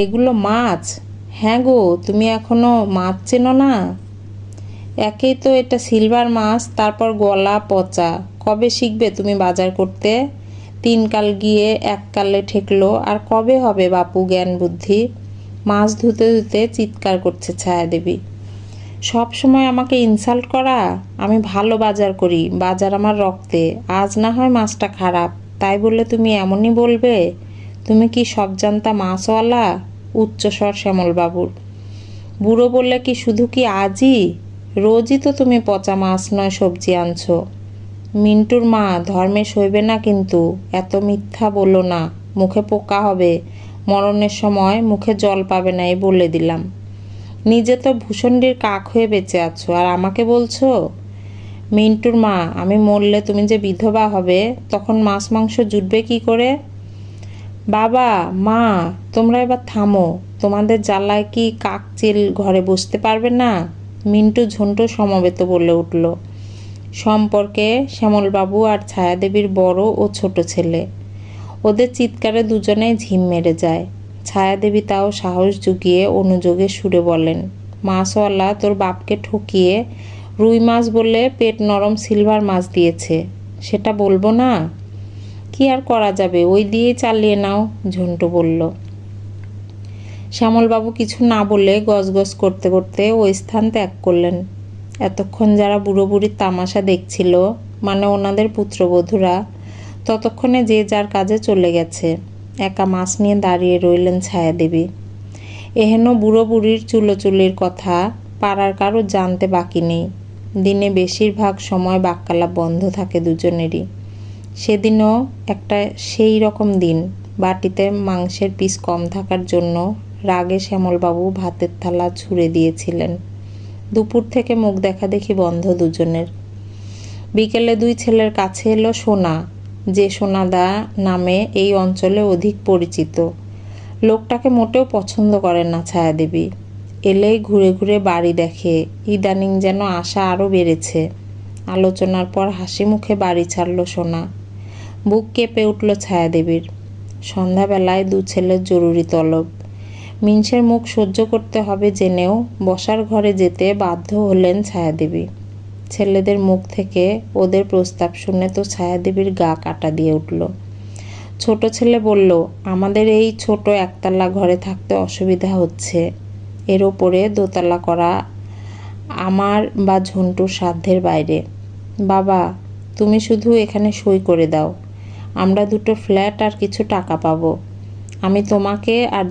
এগুলো মাছ? হ্যাঁ গো, তুমি এখনো মাছ চেনো না? একেই তো এটা সিলভার মাছ, তারপর গলা পচা। কবে শিখবে তুমি বাজার করতে? 3 কাল গিয়ে 1 কালে ঠেকলো, আর কবে হবে বাপু জ্ঞান বুদ্ধি? মাছ ধুতে ধুতে চিৎকার করছে ছায়াদেবী। সব সময় আমাকে ইনসাল্ট করা? আমি ভালো বাজার করি, বাজার আমার রক্তে। আজ না হয় মাছটা খারাপ, তাই বললে তুমি এমনই বলবে? তুমি কি সব জানতা মাছওয়ালা? উচ্চস্বর শ্যামলবাবুর। বুড়ো বললে কি শুধু কি আজই? রোজই তো তুমি পচা মাছ নয় সবজি আনছো। মিন্টুর মা, ধর্মে সইবে না কিন্তু। এত মিথ্যা বললো না, মুখে পোকা হবে। মরণের সময় মুখে জল পাবে না, এই বলে দিলাম। নিজে তো ভূষণ্ডির কাক হয়ে বেঁচে আছো, আর আমাকে বলছো? মিন্টুর মা, আমি মরলে তুমি যে বিধবা হবে, তখন মাছ মাংস জুটবে কি করে? বাবা, মা, তোমরা এবার থামো। তোমাদের জ্বালায় কি কাক চিল ঘরে বসতে পারবে না? মিন্টু ঝন্টু সমবেত বলে উঠল। সম্পর্কে শ্যামলবাবু আর ছায়াদেবীর বড় ও ছোট ছেলে। ওদের চিৎকারে দুজনেই ঝিম মেরে যায়। ছায়াদেবী তাও সাহস জুগিয়ে অনুযোগে সুরে বলেন, মাছওয়ালা তোর বাপকে ঠকিয়ে রুই মাছ বলে পেট নরম সিলভার মাছ দিয়েছে, সেটা বলবো না? কি আর করা যাবে, ওই দিয়েই চালিয়ে নাও, ঝন্টু বলল। শ্যামলবাবু কিছু না বলে গজগজ করতে করতে ওই স্থান ত্যাগ করলেন। এতক্ষণ যারা বুড়ো বুড়ির তামাশা দেখছিল, মানে ওনাদের পুত্রবধূরা, ততক্ষণে যে যার কাজে চলে গেছে। একা মাছ নিয়ে দাঁড়িয়ে রইলেন ছায়াদেবী। এহেন বুড়ো বুড়ির চুলোচুলির কথা পাড়ার কারো জানতে বাকি নেই। দিনে বেশিরভাগ সময় বাক্যালাপ বন্ধ থাকে দুজনেরই। সেদিনও একটা সেই রকম দিন। বাটিতে মাংসের পিস কম থাকার জন্য রাগে শ্যামলবাবু ভাতের থালা ছুঁড়ে দিয়েছিলেন। দুপুর থেকে মুখ দেখাদেখি বন্ধ দুজনের। বিকেলে দুই ছেলের কাছে এলো সোনা, যে সোনাদা নামে এই অঞ্চলে অধিক পরিচিত। লোকটাকে মোটেও পছন্দ করেন না ছায়াদেবী। এলেই ঘুরে ঘুরে বাড়ি দেখে। ইদানিং যেন আশা আরও বেড়েছে। আলোচনার পর হাসি মুখে বাড়ি ছাড়ল সোনা। বুক কেঁপে উঠল ছায়াদেবীর। সন্ধ্যাবেলায় দু ছেলের জরুরি তলব। মিনসের মুখ সহ্য করতে হবে জেনেও বসার ঘরে যেতে বাধ্য হলেন ছায়াদেবী। ছেলেদের মুখ থেকে ওদের প্রস্তাব শুনে তো ছায়াদেবীর গা কাটা দিয়ে উঠল। ছোট ছেলে বলল, আমাদের এই ছোট একতলা ঘরে থাকতে অসুবিধা হচ্ছে। এর ওপরে দোতলা করা আমার বা ঝন্টুর সাধ্যের বাইরে। বাবা, তুমি শুধু এখানে সই করে দাও, আমরা দুটো ফ্ল্যাট আর কিছু টাকা পাবো। আমি তোমাকে আর